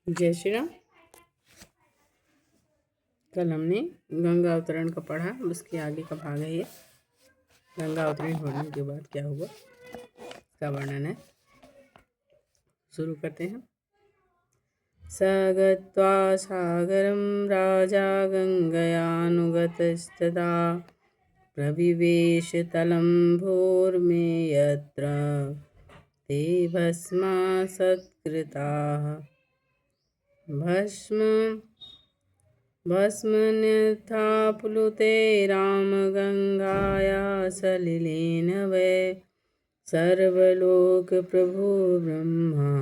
जय श्री राम। कल हमने गंगा अवतरण का पढ़ा, उसके आगे का भाग है ये। गंगा अवतरण होने के बाद क्या हुआ इसका वर्णन है। शुरू करते हैं। स गत्वा सागरं राजा गंगयानुगतस्तदा प्रविवेश तलं भूर्मे यत्र ते भस्मा सत्कृताः भस्मन्यथा प्लुते रामगङ्गाया सलिलेन वै सर्वलोकप्रभो ब्रह्मा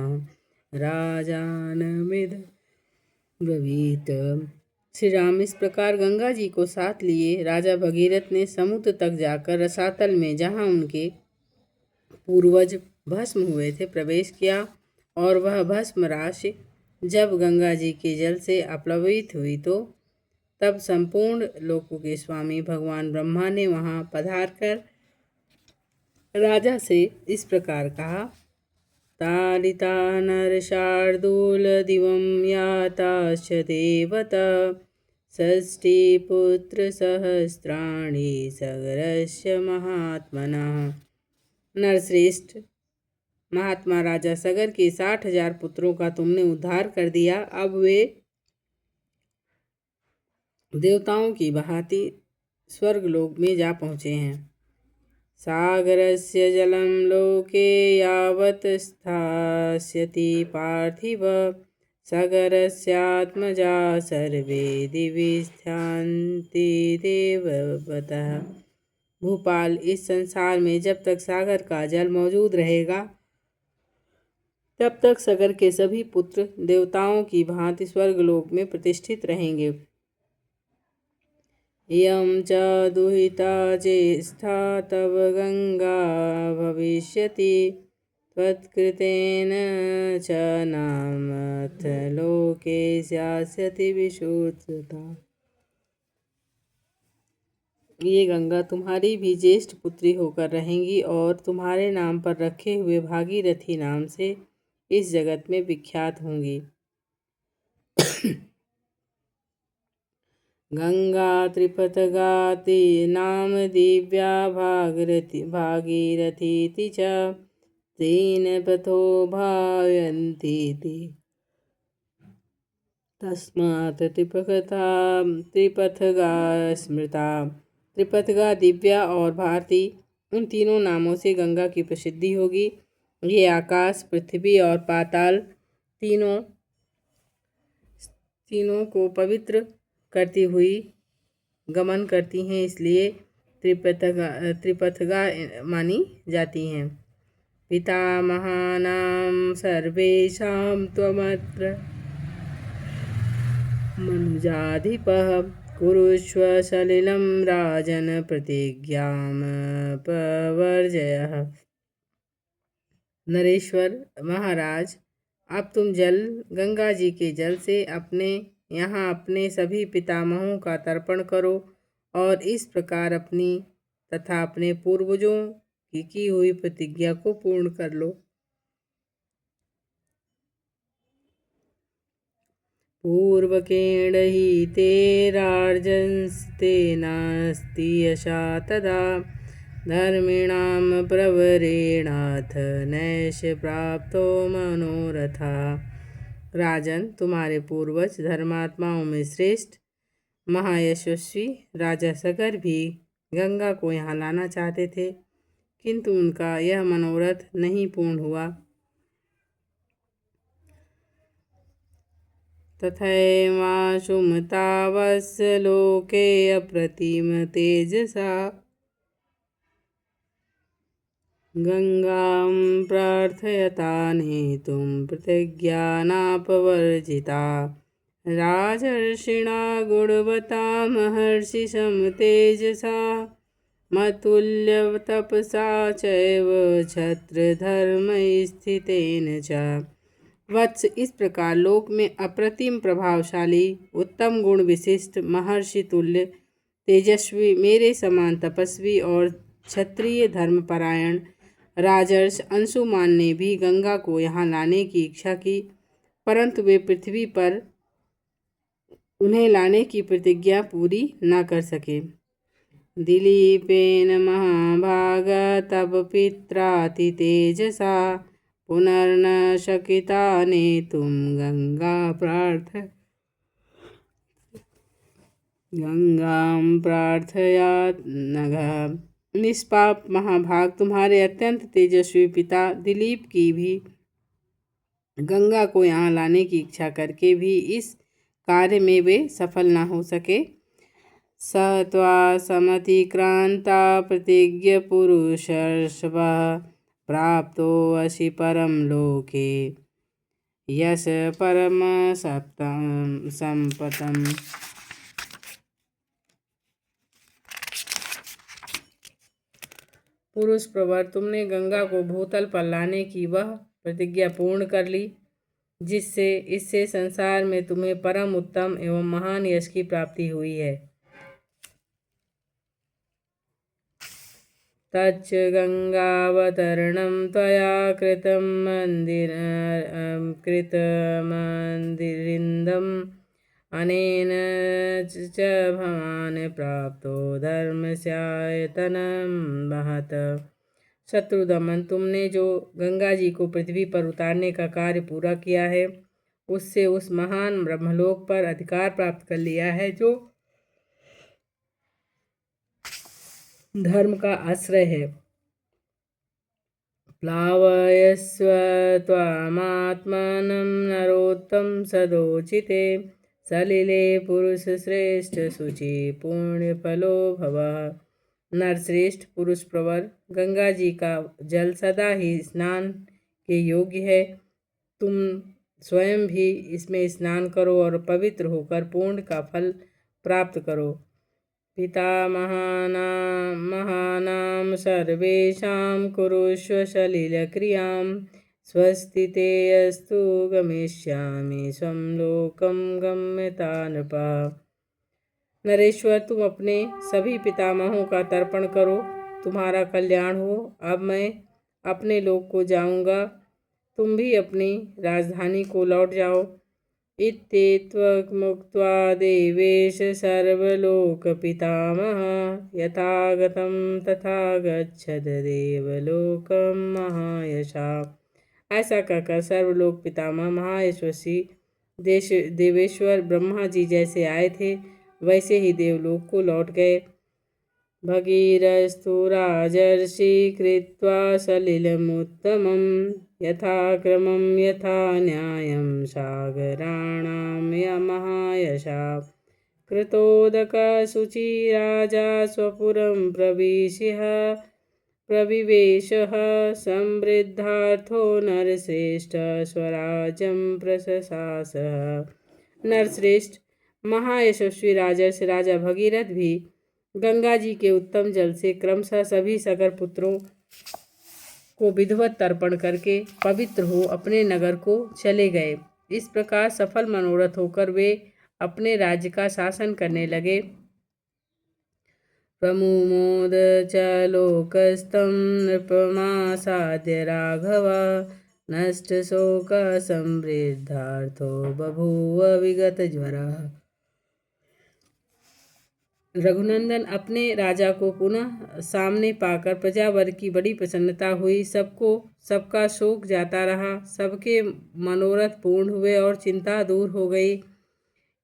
राजानमिद ब्रवीत। श्री राम इस प्रकार गंगा जी को साथ लिए राजा भगीरथ ने समुद्र तक जाकर रसातल में, जहाँ उनके पूर्वज भस्म हुए थे, प्रवेश किया और वह भस्म राशि जब गंगा जी के जल से अप्लवित हुई तो तब संपूर्ण लोकों के स्वामी भगवान ब्रह्मा ने वहां पधार कर राजा से इस प्रकार कहा। तालिता नरशार्दूल दिवं याताश्च देवता षष्टिपुत्र सहस्राणि सगरस्य महात्मनः। नरश्रेष्ठ महात्मा राजा सगर के 60,000 पुत्रों का तुमने उद्धार कर दिया। अब वे देवताओं की भांति स्वर्गलोक में जा पहुँचे हैं। सागरस्य जलं लोके यावत् स्थास्यति पार्थिव सागरस्यात्मजा सर्वे दिविस्थ्यन्ति देववतः। भूपाल, इस संसार में जब तक सागर का जल मौजूद रहेगा तब तक सागर के सभी पुत्र देवताओं की भांति स्वर्गलोक में प्रतिष्ठित रहेंगे। यं च दुहिता ज्येष्ठा तव गंगा भविष्यति त्वत्कृतेन च नामथ लोके स्यास्यति विशुद्धता। ये गंगा तुम्हारी भी ज्येष्ठ पुत्री होकर रहेंगी और तुम्हारे नाम पर रखे हुए भागीरथी नाम से इस जगत में विख्यात होंगी। गंगा त्रिपथगाति नाम दिव्या भागीरथीति च तेन पथो भावयन्ति तस्मात् त्रिपथगा स्मृता। त्रिपथगा, दिव्या और भारती, उन तीनों नामों से गंगा की प्रसिद्धि होगी। ये आकाश, पृथ्वी और पाताल तीनों को पवित्र करती हुई गमन करती हैं, इसलिए त्रिपथगा मानी जाती हैं। पितामहानां सर्वेषां त्वमत्र मनुजाधिपः कुरुष्व सलिलं राजन् प्रतिज्ञां पवर्जयः। नरेश्वर महाराज, अब तुम गंगा जी के जल से यहाँ अपने सभी पितामहों का तर्पण करो और इस प्रकार अपनी तथा अपने पूर्वजों की हुई प्रतिज्ञा को पूर्ण कर लो। पूर्वकेण हि ते राजन्स्ते नास्ति यशा तदा धर्मिणां प्रवरेणाथ नैष प्राप्तो मनोरथा। राजन, तुम्हारे पूर्वज धर्मात्माओं में श्रेष्ठ महायशस्वी राजा सगर भी गंगा को यहाँ लाना चाहते थे, किंतु उनका यह मनोरथ नहीं पूर्ण हुआ। तथैवाशुमतावस्य लोके अप्रतिम तेजसा गंगां प्रार्थयता नेतुं प्रतिज्ञानापवर्जिता। राजर्षिणा गुणवता महर्षि समतेजसा मतुल्यतपसा चैव क्षत्रधर्मस्थितेन च। वत्स, इस प्रकार लोक में अप्रतिम प्रभावशाली, उत्तम गुण विशिष्ट, महर्षि तुल्य, तेजस्वी, मेरे समान तपस्वी और क्षत्रिय धर्मपरायण राजर्ष अंशुमान ने भी गंगा को यहाँ लाने की इच्छा की, परंतु वे पृथ्वी पर उन्हें लाने की प्रतिज्ञा पूरी न कर सके। दिलीपेन महाभाग तब पित्राति तेजसा पुनर्न शकिता ने तुम गंगाम प्रार्थया नघ। निष्पाप महाभाग, तुम्हारे अत्यंत तेजस्वी पिता दिलीप की भी गंगा को यहाँ लाने की इच्छा करके भी इस कार्य में वे सफल न हो सके। सत्वा समतिक्रांता प्रतिज्ञ पुरुषर्षभः प्राप्तो असि परम लोके यश परम सप्तम संपतम। पुरुष प्रवर, तुमने गंगा को भूतल पर लाने की वह प्रतिज्ञा पूर्ण कर ली जिससे इससे संसार में तुम्हें परम उत्तम एवं महान यश की प्राप्ति हुई है। तच्च गंगावतरणं त्वया कृतमन्दिरिन्दम् अनेन च भवान् प्राप्तो धर्मस्यायतनं महत्। शत्रुदमन, तुमने जो गंगा जी को पृथ्वी पर उतारने का कार्य पूरा किया है उससे उस महान ब्रह्मलोक पर अधिकार प्राप्त कर लिया है जो धर्म का आश्रय है। प्लावयस्व त्वामात्मानं नरोत्तम सदोचिते सलिले पुरुष श्रेष्ठ शुचि पुण्य फलो भवः। नरश्रेष्ठ पुरुष प्रवर, गंगा जी का जल सदा ही स्नान के योग्य है। तुम स्वयं भी इसमें स्नान करो और पवित्र होकर पुण्य का फल प्राप्त करो। पितामहानां सर्वेषां कुरुष्व सलिलक्रियां स्वस्ति ते अस्तु गमिष्यामि स्वं लोकं गम्यता नृपा। नरेश्वर, तुम अपने सभी पितामहों का तर्पण करो, तुम्हारा कल्याण हो। अब मैं अपने लोक को जाऊंगा, तुम भी अपनी राजधानी को लौट जाओ। इत्येतमुक्त्वा देवेश सर्वलोकपितामहः यथागतं तथा गच्छद देवलोकं महायशः। ऐसा कहकर सर्वलोक पितामह महायशस्वी देवेश्वर ब्रह्मा जी जैसे आए थे वैसे ही देवलोक को लौट गए। भगीरस्थो राजर्षि कृत्वा सलिलमुत्तमं यथाक्रमं यथा न्यायं सागराणां महायशः। कृतोदकशुचि राजा स्वपुरं प्रविवेशः समृद्धार्थो नरश्रेष्ठ स्वराज्यं प्रशशासः। नरश्रेष्ठ, महायशस्वी राजर्षि राजा भगीरथ भी गंगा जी के उत्तम जल से क्रमशः सभी सगर पुत्रों को विधिवत तर्पण करके पवित्र हो अपने नगर को चले गए। इस प्रकार सफल मनोरथ होकर वे अपने राज्य का शासन करने लगे। प्रमुमोद च लोकस्तं नृपमासाद्य राघव नष्ट शोक समृद्धार्थो बभूव विगत ज्वरः। रघुनंदन, अपने राजा को पुनः सामने पाकर प्रजावर्ग की बड़ी प्रसन्नता हुई। सबका शोक जाता रहा, सबके मनोरथ पूर्ण हुए और चिंता दूर हो गई।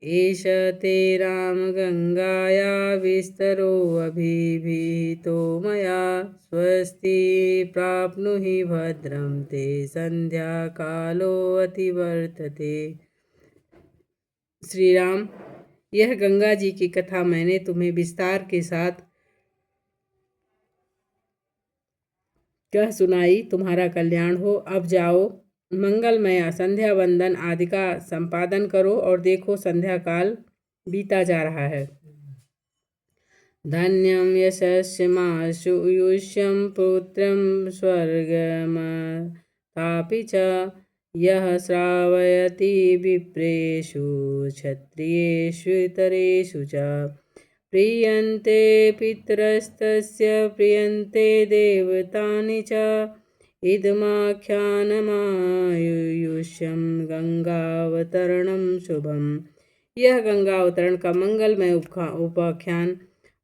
एष ते राम गंगाया विस्तरो अभिभीतो मया स्वस्ति प्राप्नुहि भद्रं ते संध्या कालो अतिवर्तते। श्री राम, यह गंगा जी की कथा मैंने तुम्हें विस्तार के साथ कह सुनाई। तुम्हारा कल्याण हो। अब जाओ, मंगलमय संध्या वंदन आदि का संपादन करो और देखो संध्या काल बीता जा रहा है। धन्यं यशस्यमायुष्यं पुत्रं स्वर्गमथापि च यः श्रावयति विप्रेषु क्षत्रियेषु इतरेषु च। प्रीयन्ते पितरस्तस्य प्रीयन्ते देवतानि च इदमाख्यानमायुष्यं गंगावतरणं शुभम। यह गंगा अवतरण का मंगलमय उपाख्यान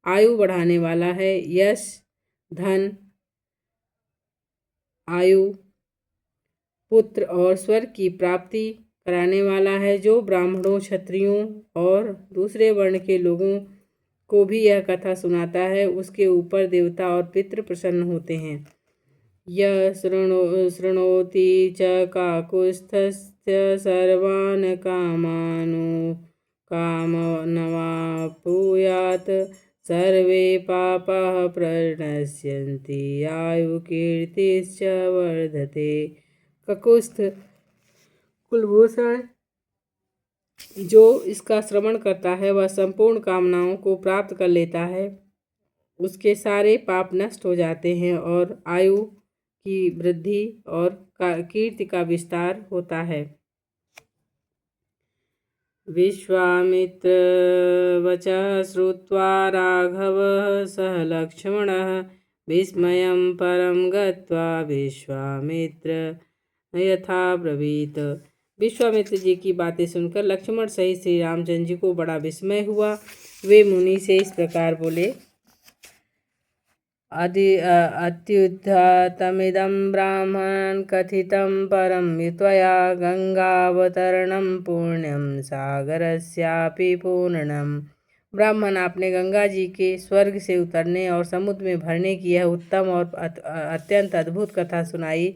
आयु बढ़ाने वाला है, यश, धन, आयु, पुत्र और स्वर्ग की प्राप्ति कराने वाला है। जो ब्राह्मणों, क्षत्रियों और दूसरे वर्ण के लोगों को भी यह कथा सुनाता है, उसके ऊपर देवता और पितृ प्रसन्न होते हैं। यह शृणोति च काकुत्स्थस्य सर्वान् कामनवाप्नुयात् सर्वे पापाः प्रणश्यन्ति आयुर्कीर्तिश्च वर्धते। ककुत्स्थ कुलभूषण जो इसका श्रवण करता है वह संपूर्ण कामनाओं को प्राप्त कर लेता है, उसके सारे पाप नष्ट हो जाते हैं और आयु की वृद्धि और कीर्ति का विस्तार होता है। विश्वामित्र वचः श्रुत्वा राघवः सह लक्ष्मणः विस्मयं परं गत्वा विश्वामित्र यथा ब्रवीत। विश्वामित्र जी की बातें सुनकर लक्ष्मण सहित श्री रामचंद्र जी को बड़ा विस्मय हुआ। वे मुनि से इस प्रकार बोले, अत्युत्थतमिदं ब्राह्मण कथितं परं त्वया गंगावतरणं पुण्यं सागरस्यापि पूर्णम्। ब्राह्मण, आपने गंगा जी के स्वर्ग से उतरने और समुद्र में भरने की यह उत्तम और अत्यंत अद्भुत कथा सुनाई।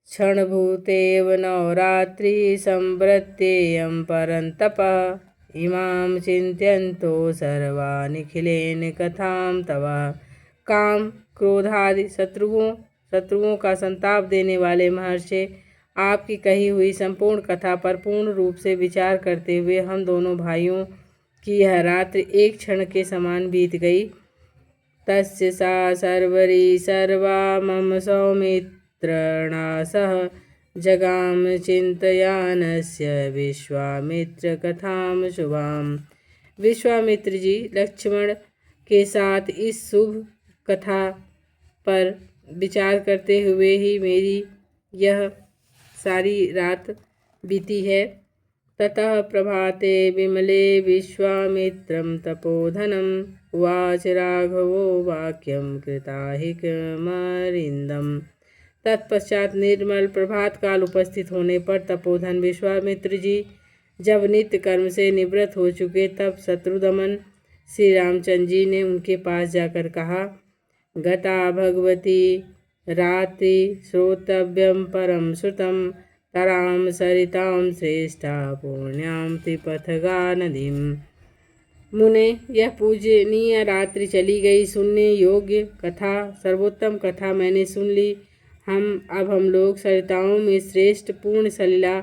क्षणभूतेव नवरात्रि संवृत्तेयं परन्तपः इमां चिंत्यन्तो सर्वा निखिलेन कथां तव। काम, क्रोधादि शत्रुओं का संताप देने वाले महर्षि, आपकी कही हुई संपूर्ण कथा पर पूर्ण रूप से विचार करते हुए हम दोनों भाइयों की यह रात्रि एक क्षण के समान बीत गई। तस्य सा सर्वरी सर्वा मम सौमित्रणा सह जगाम चिंतयानस्य विश्वामित्र कथाम शुभाम। विश्वामित्र जी लक्ष्मण के साथ इस शुभ कथा पर विचार करते हुए ही मेरी यह सारी रात बीती है। ततः प्रभाते विमले विश्वामित्रं तपोधनम् उवाच राघवो वाक्यं कृताहिकमरिन्दम्। तत्पश्चात निर्मल प्रभात काल उपस्थित होने पर तपोधन विश्वामित्र जी जब नित्य कर्म से निवृत्त हो चुके, तब शत्रुदमन श्री रामचंद्र जी ने उनके पास जाकर कहा, गता भगवती रात्रि श्रोतव्यम परम श्रुतम तराम सरिताम श्रेष्ठा पुण्याम त्रिपथगा नदीम। मुने, यह पूजनीय रात्रि चली गई, सुनने योग्य कथा, सर्वोत्तम कथा मैंने सुन ली। अब हम लोग सरिताओं में श्रेष्ठ पूर्ण सलिला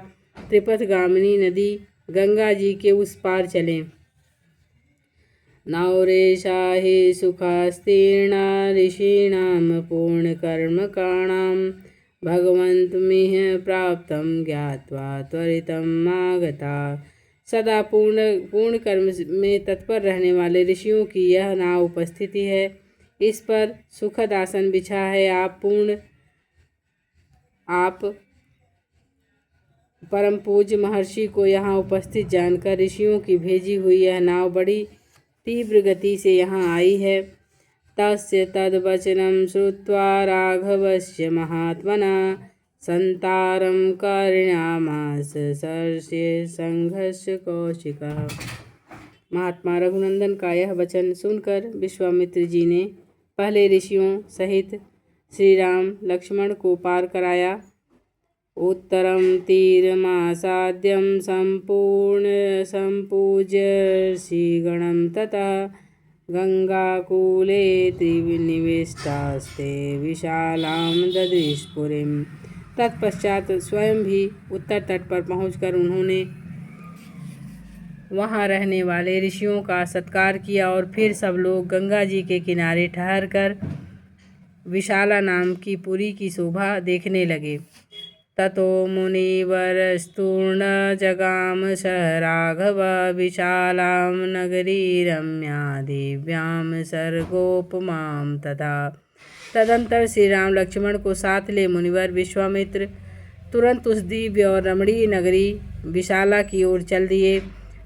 त्रिपथगामिनी नदी गंगा जी के उस पार चलें। नौरेशा हि सुखास्तीर्णा ऋषीणां पूर्णकर्मकाणां भगवन्तमिह प्राप्तं ज्ञात्वा त्वरितम् आगता। सदा पूर्ण कर्म में तत्पर रहने वाले ऋषियों की यह नाव उपस्थिति है। इस पर सुखद आसन बिछा है। आप परम पूज्य महर्षि को यहाँ उपस्थित जानकर ऋषियों की भेजी हुई यह नाव बड़ी तीव्र गति से यहाँ आई है। तस्य तद्वचनं श्रुत्वा राघवस्य महात्मना संतारं कर्ण्यामास सर्ष्ये संघस्य कौशिकः। महात्मा रघुनंदन का यह वचन सुनकर विश्वामित्र जी ने पहले ऋषियों सहित श्री राम लक्ष्मण को पार कराया। उत्तरं तीरमासाद्यं संपूज्य ऋषिगणं ततः गंगाकूले त्रिनिविष्टास्ते विशालां ददृशपुरीं। तत्पश्चात स्वयं भी उत्तर तट पर पहुंचकर उन्होंने वहां रहने वाले ऋषियों का सत्कार किया और फिर सब लोग गंगा जी के किनारे ठहरकर विशाला नाम की पुरी की शोभा देखने लगे। ततो मुनिवरस्तूर्ण जगाम सह राघव विशालां नगरी रम्या दिव्यां सर्गोपमां तथा। तदंतर श्री राम लक्ष्मण को साथ ले मुनिवर विश्वामित्र तुरंत उस दिव्य और रमणीय नगरी विशाला की ओर चल दिए,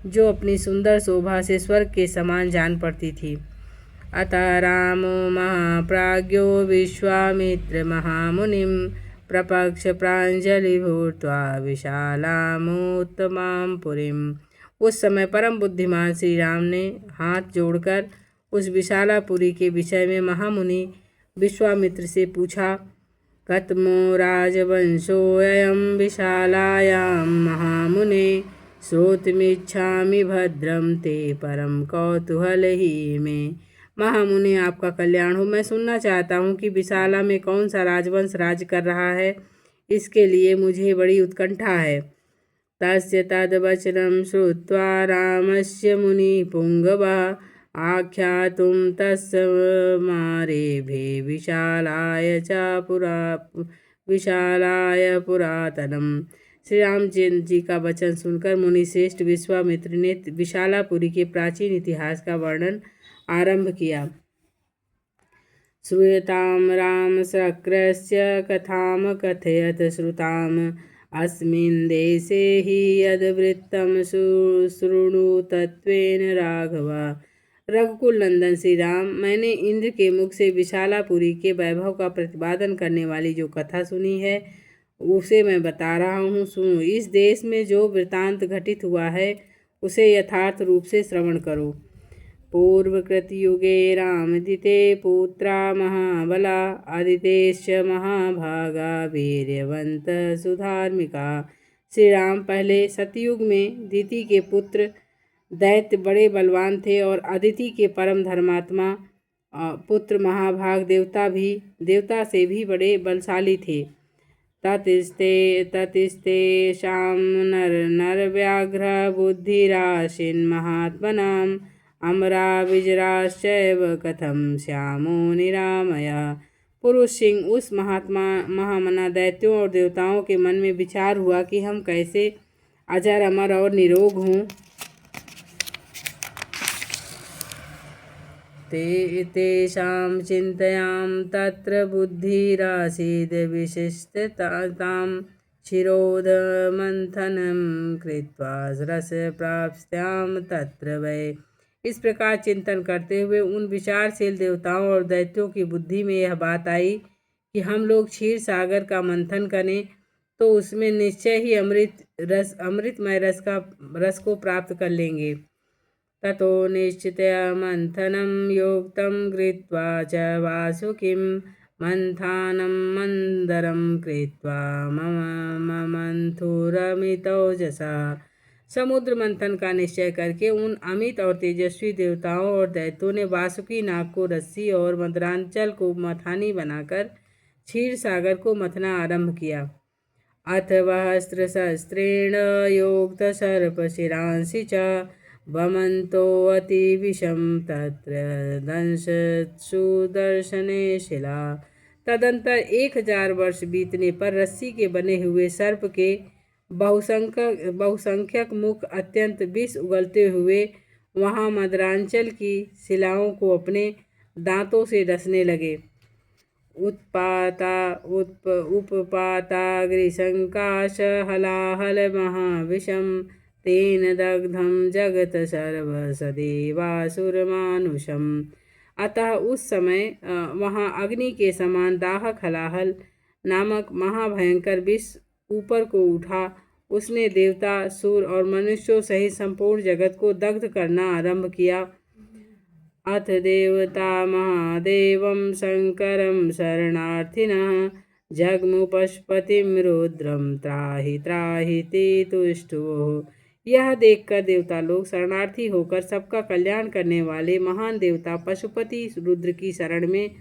जो अपनी सुंदर शोभा से स्वर्ग के समान जान पड़ती थी। अतः रामो महाप्राज्ञो विश्वामित्र महामुनिम प्रपक्ष प्राञ्जलि भूत्वा विशालामुत्तमां पुरीम। उस समय परम बुद्धिमान श्री राम ने हाथ जोड़कर उस विशालापुरी के विषय में महामुनि विश्वामित्र से पूछा। कथमो राजवंशोऽयं विशालायां महामुने श्रोतुमिच्छामि भद्रं ते परम कौतूहल ही में। महामुनि, आपका कल्याण हो। मैं सुनना चाहता हूँ कि विशाला में कौन सा राजवंश राज कर रहा है। इसके लिए मुझे बड़ी उत्कंठा है। तस्य तद्वचनं श्रुत्वा रामस्य मुनिपुङ्गवः आख्यातुं तस्मारेभे विशालाय पुरातनम। श्री रामचंद्र जी का वचन सुनकर मुनि श्रेष्ठ विश्वामित्र ने विशालापुरी के प्राचीन इतिहास का वर्णन आरंभ किया। श्रूयताम राम शक्रस्य कथाम कथयत श्रुताम अस्मिन् देशे हि यद्वृत्तं शृणु तत्त्वेन राघव। रघुकुल नंदन श्री राम, मैंने इंद्र के मुख से विशालापुरी के वैभव का प्रतिपादन करने वाली जो कथा सुनी है उसे मैं बता रहा हूँ, सुनो। इस देश में जो वृतांत घटित हुआ है उसे यथार्थ रूप से श्रवण करो। पूर्वकृत युगे रामदिते पुत्रा महाबला आदितेश्च महाभागा वीर्यवंत सुधार्मिका। श्री राम पहले सतयुग में दिति के पुत्र दैत्य बड़े बलवान थे और अदिति के परम धर्मात्मा पुत्र महाभाग देवता से भी बड़े बलशाली थे। ततिस्तेषां नरव्याघ्र बुद्धिराशीन् महात्मनाम् अमरा विजराश्चैव कथं श्यामो निरामया। पुरुष सिंह उस महामना दैत्यों और देवताओं के मन में विचार हुआ कि हम कैसे अजर अमर और निरोग हों। तेषां चिंतायां तत्र बुद्धिरासीद् विशिष्टतां शिरोधमन्थनं कृत्वा रसप्राप्स्यां तत्र वै। इस प्रकार चिंतन करते हुए उन विचारशील देवताओं और दैत्यों की बुद्धि में यह बात आई कि हम लोग क्षीर सागर का मंथन करें तो उसमें निश्चय ही अमृतमय रस को प्राप्त कर लेंगे। ततो निश्चित्य मंथनं योक्तं कृत्वा च वासुकिं मंथानं मंदरं कृत्वा ममंथुरमितौजसा। समुद्र मंथन का निश्चय करके उन अमित और तेजस्वी देवताओं और दैत्यों ने वासुकी नाग को रस्सी और मदरांचल को मथानी बनाकर क्षीर सागर को मथना आरंभ किया। अथ वहस्त्र शस्त्रेण योक्त सर्प शिरांसि च वमन्तो अति विषम तत्र दंशत्सुदर्शने शिला। तदंतर 1000 वर्ष बीतने पर रस्सी के बने हुए सर्प के बहुसंख्यक मुख अत्यंत विष उगलते हुए वहाँ मदरांचल की शिलाओं को अपने दांतों से डसने लगे। उपपाताग्रिशंकाश हलाहल महाविषम तेन दग्धम जगत सर्व सदेवासुरमानुषम। अतः उस समय वहाँ अग्नि के समान दाहक हलाहल नामक महाभयंकर विष ऊपर को उठा। उसने देवता सुर और मनुष्यों सहित संपूर्ण जगत को दग्ध करना आरंभ किया। अथ देवता महादेवं शंकरं शरणार्थिनः जग्मु पशुपतिं रुद्रं त्राहि त्राहि ते तुष्टुवो। यह देखकर देवता लोग शरणार्थी होकर सबका कल्याण करने वाले महान देवता पशुपति रुद्र की शरण में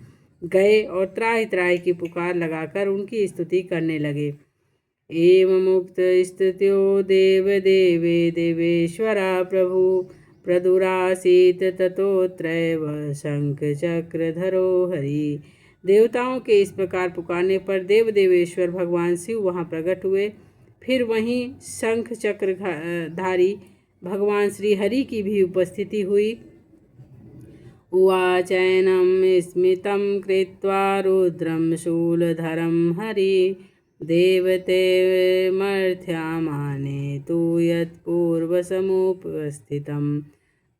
गए और त्राहि त्राहि की पुकार लगाकर उनकी स्तुति करने लगे। एवं मुक्त स्तुत्यो देव देवे देवेश्वरा प्रभु प्रदुरासीत ततोत्रैव शंख चक्रधरो हरि। देवताओं के इस प्रकार पुकारने पर देव देवेश्वर भगवान शिव वहाँ प्रकट हुए। फिर वहीं शंख चक्रधारी भगवान श्री हरि की भी उपस्थिति हुई। उवाचैनं स्मितं कृत्वा रुद्रं शूलधरं हरि देवतेमर्थ्यामाने तु यत्पूर्वसमुपस्थितं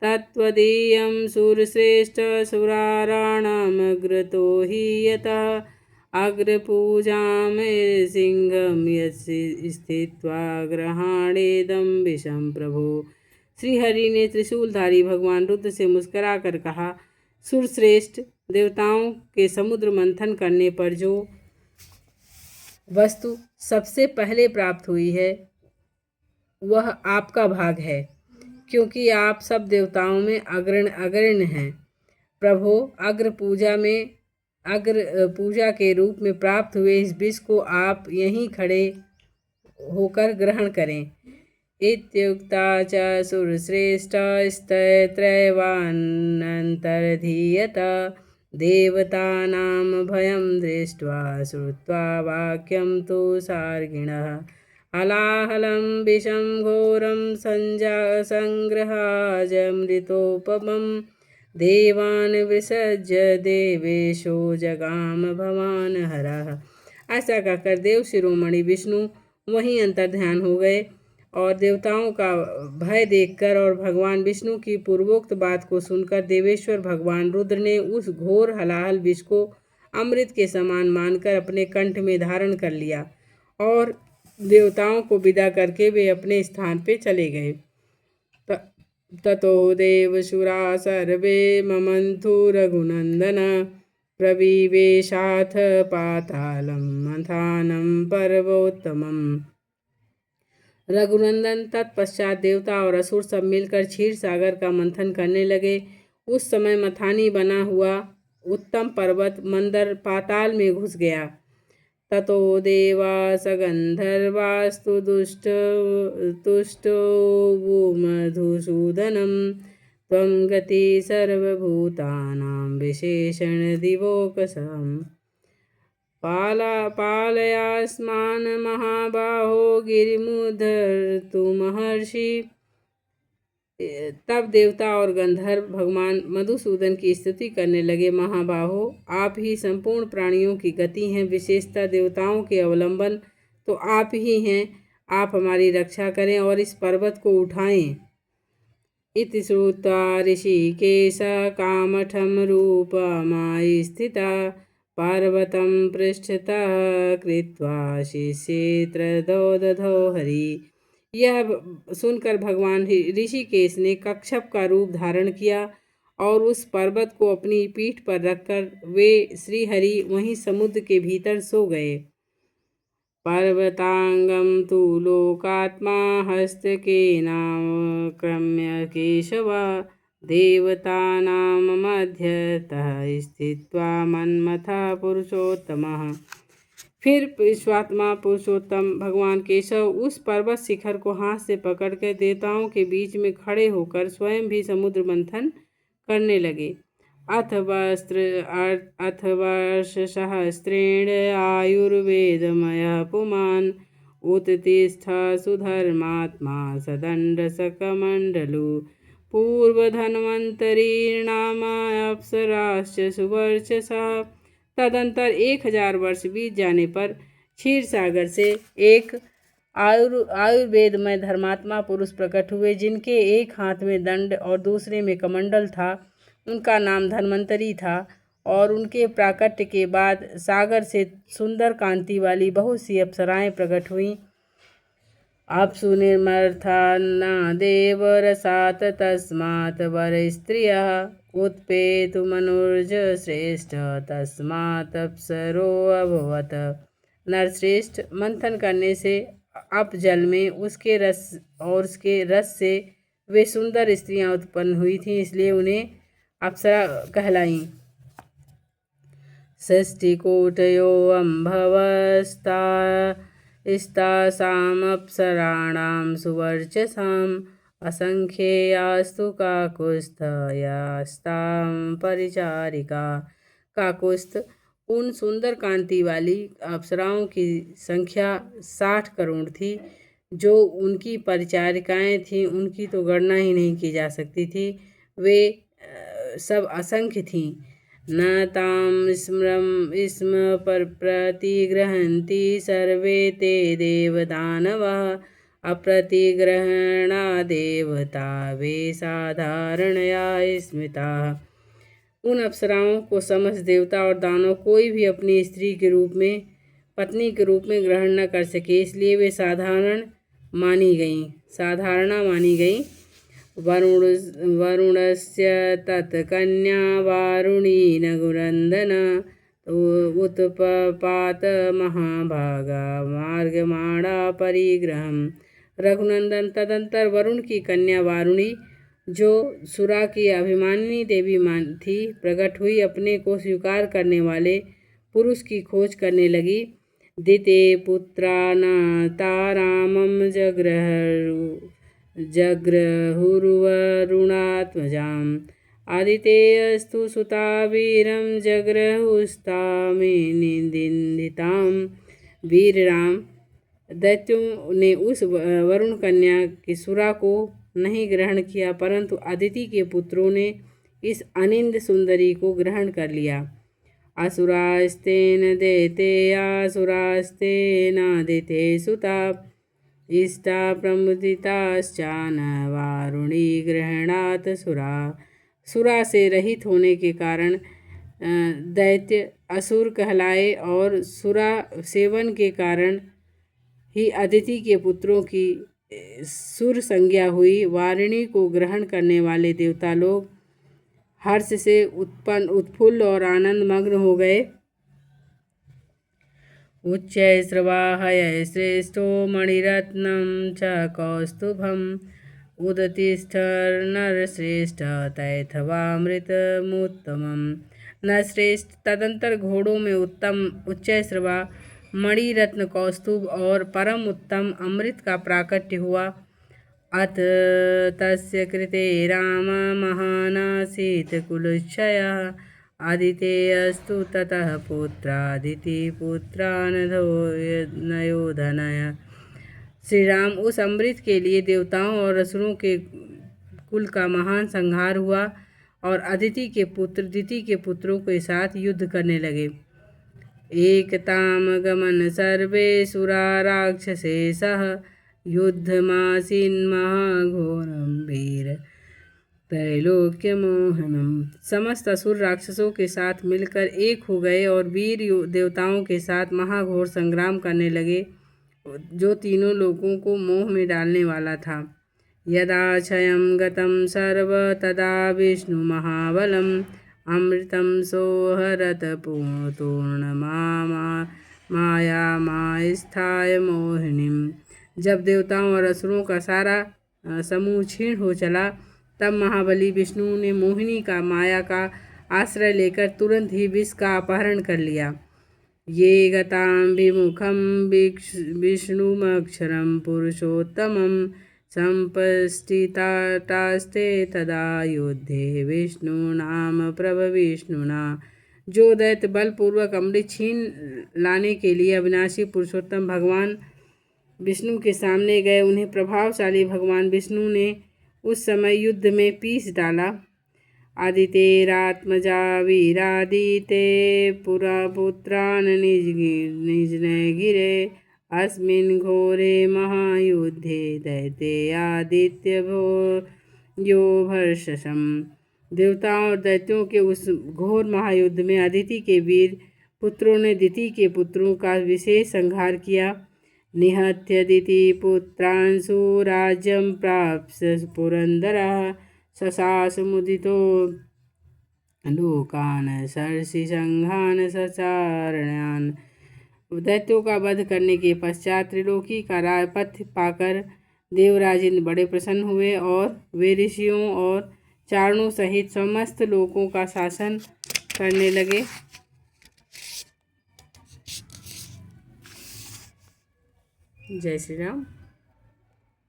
तत्त्वदीयं सुरश्रेष्ठसुराणामग्रतो हि यतः अग्रपूजां सिंहं स्थित्वा ग्रहाणेदं विषं प्रभो। श्रीहरि ने त्रिशूलधारी भगवान रुद्र से मुस्कुराकर कहा, सुरश्रेष्ठ, देवताओं के समुद्र मंथन करने पर जो वस्तु सबसे पहले प्राप्त हुई है वह आपका भाग है, क्योंकि आप सब देवताओं में अग्रण्य हैं। प्रभो, अग्र पूजा के रूप में प्राप्त हुए इस विष को आप यहीं खड़े होकर ग्रहण करें। इत्युक्ता च सुरश्रेष्ठस्तत्रैवानन्तर्धीयत देवतानां भयं दृष्ट्वा श्रुत्वा वाक्यं तु सार्गिणः हलाहलं विषं घोरं संग्रहाजमृतोपमं देवान् विसर्ज्य देवेशो जगाम भवान हरः। ऐसा कहकर देव शिरोमणि विष्णु वहीं अंतर्ध्यान हो गए और देवताओं का भय देखकर और भगवान विष्णु की पूर्वोक्त बात को सुनकर देवेश्वर भगवान रुद्र ने उस घोर हलाहल विष को अमृत के समान मानकर अपने कंठ में धारण कर लिया और देवताओं को विदा करके वे अपने स्थान पे चले गए। ततो देवशुरा सर्वे ममंथु रघुनंदन प्रविवेशाथ पातालं मंथानं पर्वोत्तमम्। रघुनंदन तत्पश्चात देवता और असुर सब मिलकर क्षीर सागर का मंथन करने लगे। उस समय मथानी बना हुआ उत्तम पर्वत मंदर पाताल में घुस गया। ततो देवास गंधर्वास्तु तुष्टो मधुसूदनं त्वं गति सर्वभूतानां विशेषण दिवोकसम् पालयास्मान् महाबाहो गिरिमुद्धर्तु महर्षि। तब देवता और गंधर्व भगवान मधुसूदन की स्तुति करने लगे। महाबाहो, आप ही संपूर्ण प्राणियों की गति हैं, विशेषतः देवताओं के अवलंबन तो आप ही हैं। आप हमारी रक्षा करें और इस पर्वत को उठाएं। इति श्रुत्वा ऋषिकेश कामठं रूपमाय स्थिता पार्वतं पृष्ठतः कृत्वा शिशित्रदो दधो हरि। यह सुनकर भगवान ऋषिकेश ने कच्छप का रूप धारण किया और उस पर्वत को अपनी पीठ पर रखकर वे श्रीहरि वहीं समुद्र के भीतर सो गए। पर्वतांगम तु लोकात्मा हस्तकेनाक्रम्य केशव देवतानां मध्यतः स्थित्वा मन्मथा पुरुषोत्तमः। फिर विश्वात्मा पुरुषोत्तम भगवान केशव उस पर्वत शिखर को हाथ से पकड़कर देवताओं के बीच में खड़े होकर स्वयं भी समुद्र मंथन करने लगे। अथ वर्षसहस्रेण आयुर्वेदमयः पुमान् उत्तिष्ठ सुधर्मात्मा सदण्डशकमण्डलु पूर्वधन्वन्तरीणाम अप्सराश्च सुवर्चसः। तदंतर 1000 वर्ष बीत जाने पर क्षीर सागर से एक आयुर्वेदमय धर्मात्मा पुरुष प्रकट हुए, जिनके एक हाथ में दंड और दूसरे में कमंडल था। उनका नाम धन्वंतरी था और उनके प्राकट्य के बाद सागर से सुंदर कांति वाली बहुत सी अप्सराएं प्रकट हुईं। अप्सु निर्मर्था न देवरसात् तस्मात् वरस्त्रियः उत्पेतु मनुर्ज श्रेष्ठ तस्मात् अप्सरो अभवत्। नरश्रेष्ठ, मंथन करने से अप जल में उसके रस से वे सुंदर स्त्रियां उत्पन्न हुई थीं, इसलिए उन्हें अप्सरा कहलाईं। षष्टिकोटयो अम्भवस्तासामप्सराणां सुवर्चसाम् असंख्येयास्तु काकुत्स्थयास्तां परिचारिका। काकुत्स्थ उन सुंदर कांति वाली अप्सराओं की संख्या 60 करोड़ थी। जो उनकी परिचारिकाएं थीं उनकी तो गणना ही नहीं की जा सकती थी। वे सब असंख्य थीं। न तां स्म पर प्रतिगृहन्ति सर्वे ते देवदानवः अप्रतिग्रहणादेव वे साधारणया स्मृताः। उन अप्सराओं को समस्त देवता और दानव कोई भी अपनी स्त्री के रूप में, पत्नी के रूप में ग्रहण न कर सके, इसलिए वे साधारणा मानी गईं। वरुणस्य तत्कन्या वारुणी नगुरंदन उत्पपात महाभागा मार्गमाणा परिग्रहम। रघुनंदन, तदंतर वरुण की कन्या वारुणी, जो सुरा की अभिमानिनी देवी थी, प्रकट हुई, अपने को स्वीकार करने वाले पुरुष की खोज करने लगी। दिते पुत्रानाता रामं जग्रहुर्वरुणात्मजाम् आदितेयस्तु सुता वीरं जग्रहुस्तामिनिन्दिताम्। वीर राम, दैत्यों ने उस वरुण कन्या की सुरा को नहीं ग्रहण किया, परंतु अदिति के पुत्रों ने इस अनिंद सुंदरी को ग्रहण कर लिया। असुरास्तेन दैतेयासुरास्तेनादिते सुता इष्टा प्रमुदिताश्चान वारुणी ग्रहणात् सुरा। सुरा से रहित होने के कारण दैत्य असुर कहलाए और सुरा सेवन के कारण ही अदिति के पुत्रों की सुर संज्ञा हुई। वारिणी को ग्रहण करने वाले देवता लोग हर्ष से उत्फुल्ल और आनंद मग्न हो गए। उच्चैस्रवाहय श्रेष्ठो मणिरत्नं च कौस्तुभम् उदतिष्ठर्नरश्रेष्ठ तैथवामृतमुत्तमम्। नरश्रेष्ठ, तदंतर घोड़ों में उत्तम उच्चैस्रवा, मणिरत्न, कौस्तुभ और परम उत्तम अमृत का प्राकट्य हुआ। अथ तस्य कृते राम महानासीत् कुलक्षयः आदितेयस्तु ततः पुत्रादितिपुत्रानयोधनय। श्री राम, उस अमृत के लिए देवताओं और असुरों के कुल का महान संहार हुआ और अदिति के पुत्र दिति के पुत्रों के साथ युद्ध करने लगे। एकताम गमन सर्वे सुरा राक्षसे सह युद्धमासीन् महाघोरं वीर त्रैलोक्यमोहनम। समस्त असुर राक्षसों के साथ मिलकर एक हो गए और वीर देवताओं के साथ महाघोर संग्राम करने लगे, जो तीनों लोगों को मोह में डालने वाला था। यदा क्षयं गतं सर्व तदा विष्णु महाबलम् अमृतं सोहरत मायामास्थाय मोहिनीम्। जब देवताओं और असुरों का सारा समूह क्षीण हो चला, तब महाबली विष्णु ने मोहिनी का माया का आश्रय लेकर तुरंत ही विष का अपहरण कर लिया। ये गतां विमुखं विष्णुमक्षरं पुरुषोत्तमं संपष्टितास्ते तदा युद्धे विष्णु नाम प्रभविष्णुना। जो दैत्य बलपूर्वक अमृत छीन लाने के लिए अविनाशी पुरुषोत्तम भगवान विष्णु के सामने गए, उन्हें प्रभावशाली भगवान विष्णु ने उस समय युद्ध में पीस डाला। आदितेरात्मजा वीरादिते पुरा पुत्रान् निजने गिरे अस्मिन् घोरे महायुद्धे दैतेयादित्यभो यो भर्षसम्। देवताओं और दैत्यों के उस घोर महायुद्ध में अदिति के वीर पुत्रों ने दिति के पुत्रों का विशेष संहार किया। निहत्य दिति पुत्रांशु राज्यं प्राप्स्य पुरंदरः शशास मुदितो लोकान् सर्षि संघान सचारणान्। दैत्यों का वध करने के पश्चात त्रिलोकी का राजपथ पाकर देवराज इंद्र बड़े प्रसन्न हुए और वे ऋषियों और चारणों सहित समस्त लोकों का शासन करने लगे। जय श्री राम।